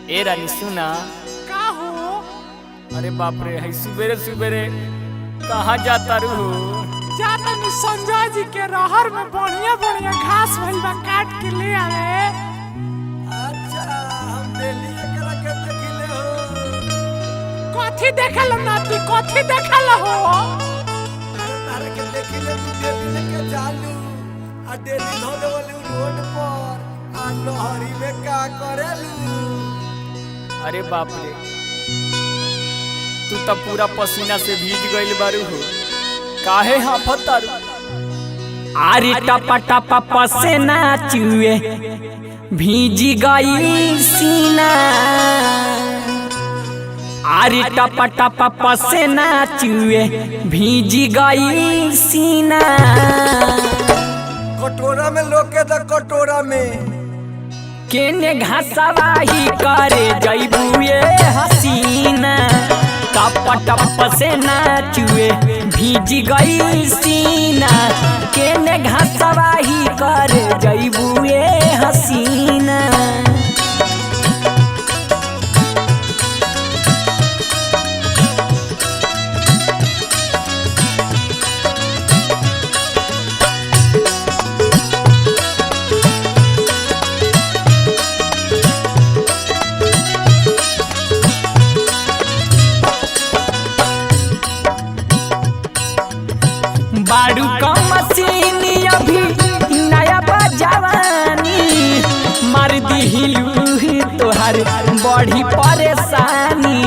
ए रानी सुना। का हो? अरे बाप रे, है सुबेरे सुबेरे कहाँ जाता रू? जाता नी संजय जी के रहर में बढ़िया बढ़िया घास भइल बा, काट के ले आवे। अच्छा, हम डेली एकरा के देखिले हो। कथी देखल नाती, कथी देखल हो? अरे तारे के देखिले तू डेली लेके चालू आ डेली धो देवलू रोड पर आ नहरी में का करेलू। अरे बाप रे, तू तो पूरा पसीना से भीज गइल बारू हो, काहे हाफत तारू? आरी टपा टपा पसीना चुए भीज गई सीना। आरी टपा टपा पसीना चुए भीज गई सीना। कटोरा में लोके द कटोरा में केने घासवा ही करे जइबुए हसीना। टपा टपा से नाचुए भीज गई सीना। केने घासवा ही करे जइबुए हसीना। बारू का मशीनी अभी नया बजवानी। मार दिलू तोहर बड़ी परेशानी।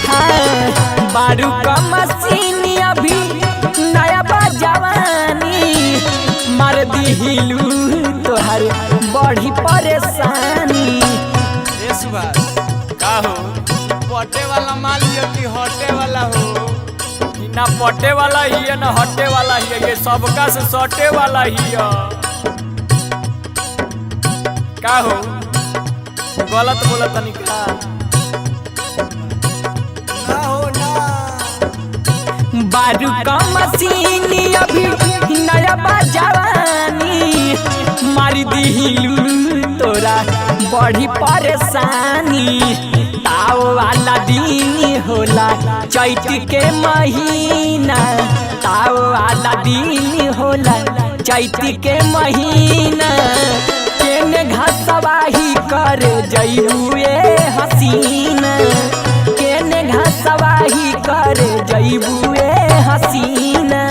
हाँ, बारू का मशीनी अभी नया बजवानी। मार दिलू तोहर बड़ी परेशानी। ए सुभाष, का हो? पटे वाला माल हियो कि हटे वाला हो? ई ना पटे वाला ही है ना हटे वाला ही है, ये सबका से सटे वाला ही है। का हो, गलत बोला तनी का? ना हो ना। बारू का मशीनी अभी नया बजवानी। मार दिलू तोरा बड़ी परेशानी। ताव वाला दिन होला चैत के महीना। ताव वाला दिन होला चैत के महीना। केने घासवा ही कर जइबुए हसीना। केने घासवा ही कर जइबुए हसीना।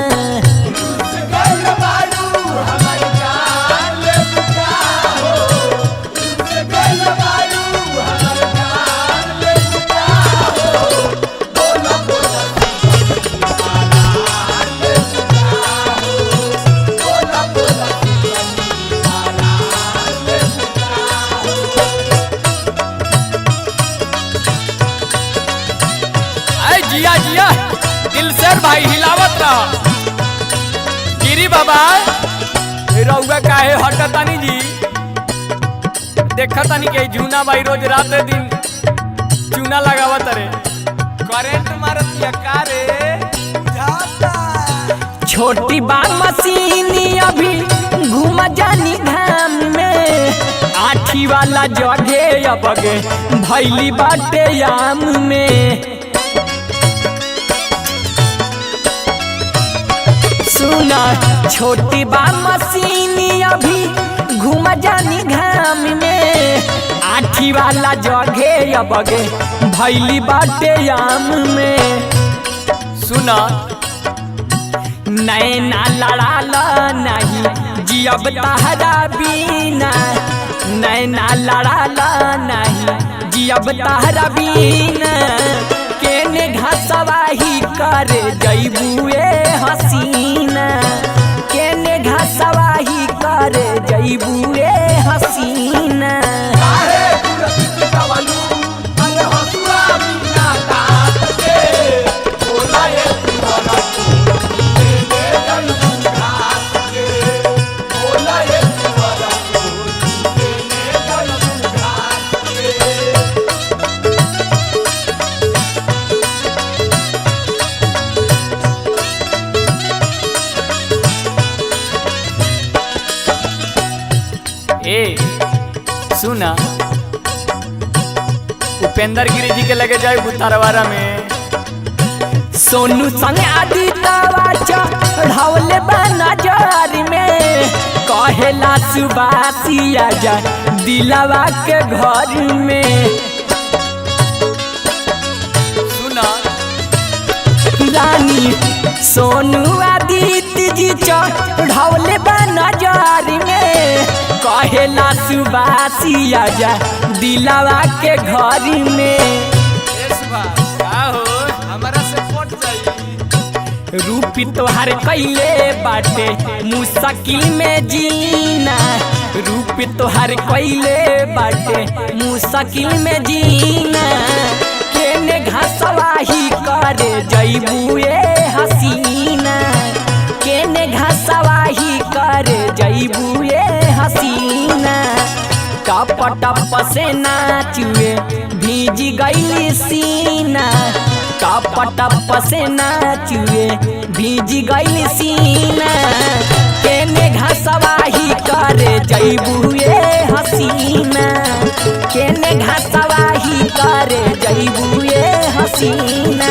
जिया जिया दिलसेर भाई हिलावत रहा। गिरी बाबा रउआ काहे हटतानी जी? देखतानी के जूना भाई रोज रात दिन चूना लगावत रे, करेंट मारत या का रे? जाता छोटी बा मशीनी अभी घूम जानी धाम में। आठी वाला जगह अबगे भैली बाटे याम में। सुना छोटी बा मशीनी अभी घूम जानी घाम में। आठी वाला जगह अबगे भैली बाटे याम में। सुना नैना लड़ाला नहीं जियब तहरा बीना। नैना लड़ाला नहीं जियब तहरा बीना। केने घासवा ही कर जइबुए हसीना। केने घासवा ही कर जइबुए हसीना। सुना उपेंद्र गिरी जी के लगे जाए बुतारवारा में सोनू संग आदितवा चढ़ावले बा नजर में कहेला सुबासी आजा दिलवा के घर में सुना रानी सोनू आदित्य जी चढ़ावले बा नजर में कहेला सुबासी आजा दिलवा के घर में का हो हमारा से फट जाई रूपी तोहार कैले बाटे मुश्किल में जीना रूपी तोहार कैले बाटे मुश्किल में जीना केने घसवाही करे जइबुए हसीना केने घसवाही करे जइबुए हसीना टप टप से नाचुए भीज गई सीना टप टप से नाचुए भीज गई सीना केने घसवाही करे जइबुए हसीना केने घसवाही करे जइबुए हसीना